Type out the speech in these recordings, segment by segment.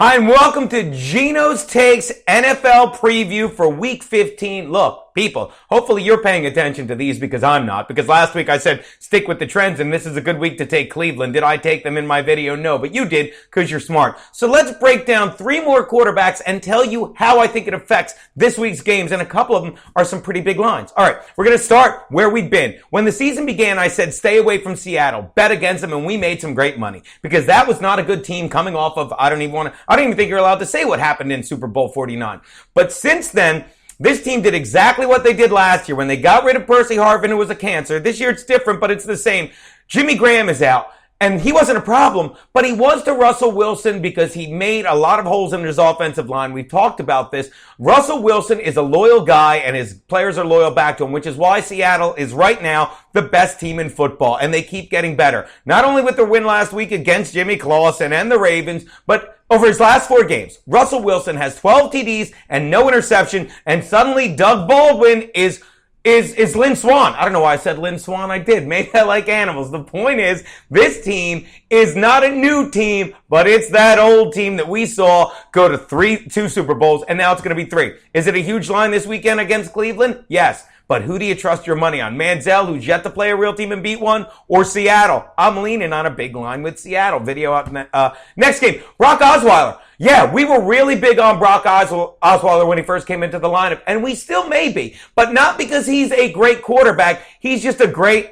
Hi, and welcome to Geno's Takes NFL preview for Week 15. Look, people, hopefully you're paying attention to these because I'm not. Because last week I said stick with the trends and this is a good week to take Cleveland. Did I take them in my video? No, but you did because you're smart. So let's break down three more quarterbacks and tell you how I think it affects this week's games. And a couple of them are some pretty big lines. All right, we're going to start where we've been. When the season began, I said stay away from Seattle, bet against them, and we made some great money because that was not a good team coming off of, I don't even think you're allowed to say what happened in Super Bowl 49. But since then, this team did exactly what they did last year when they got rid of Percy Harvin, who was a cancer. This year it's different, but it's the same. Jimmy Graham is out. And he wasn't a problem, but he was to Russell Wilson because he made a lot of holes in his offensive line. We've talked about this. Russell Wilson is a loyal guy, and his players are loyal back to him, which is why Seattle is right now the best team in football, and they keep getting better. Not only with their win last week against Jimmy Clausen and the Ravens, but over his last 4 games, Russell Wilson has 12 TDs and no interception, and suddenly Doug Baldwin is Lynn Swan. I don't know why I said Lynn Swan. I did. Maybe I like animals. The point is, this team is not a new team, but it's that old team that we saw go to 2 Super Bowls, and now it's going to be 3. Is it a huge line this weekend against Cleveland? Yes. But who do you trust your money on? Manziel, who's yet to play a real team and beat one, or Seattle? I'm leaning on a big line with Seattle. Video out next game. Brock Osweiler. Yeah, we were really big on Brock Osweiler when he first came into the lineup, and we still may be, but not because he's a great quarterback. He's just a great,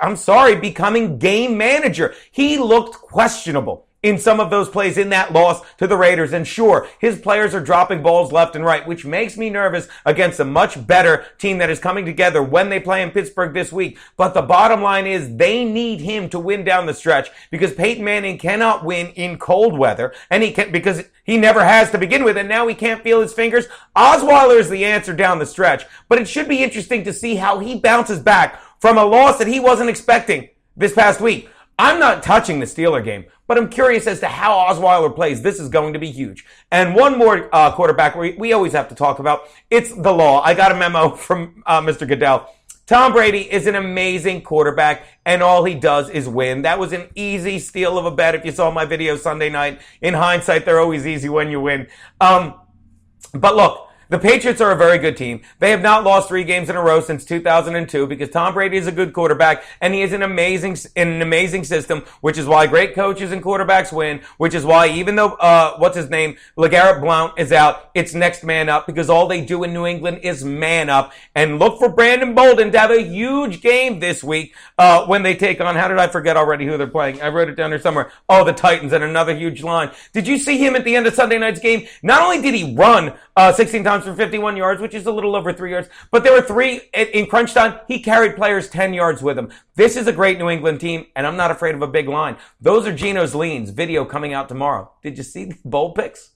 becoming game manager. He looked questionable in some of those plays in that loss to the Raiders. And sure, his players are dropping balls left and right, which makes me nervous against a much better team that is coming together when they play in Pittsburgh this week. But the bottom line is they need him to win down the stretch because Peyton Manning cannot win in cold weather, and he can't because he never has to begin with, and now he can't feel his fingers. Osweiler is the answer down the stretch, but it should be interesting to see how he bounces back from a loss that he wasn't expecting this past week. I'm not touching the Steeler game, but I'm curious as to how Osweiler plays. This is going to be huge. And one more quarterback we always have to talk about. It's the law. I got a memo from Mr. Goodell. Tom Brady is an amazing quarterback, and all he does is win. That was an easy steal of a bet if you saw my video Sunday night. In hindsight, they're always easy when you win. But look, the Patriots are a very good team. They have not lost 3 games in a row since 2002 because Tom Brady is a good quarterback and he is an amazing system, which is why great coaches and quarterbacks win, which is why even though, LeGarrette Blount is out, it's next man up because all they do in New England is man up. And look for Brandon Bolden to have a huge game this week when they take on, how did I forget already who they're playing? I wrote it down there somewhere. Oh, the Titans, and another huge line. Did you see him at the end of Sunday night's game? Not only did he run 16 times for 51 yards, which is a little over 3 yards. But there were 3 in crunch time. He carried players 10 yards with him. This is a great New England team, and I'm not afraid of a big line. Those are Geno's leans. Video coming out tomorrow. Did you see the bold picks?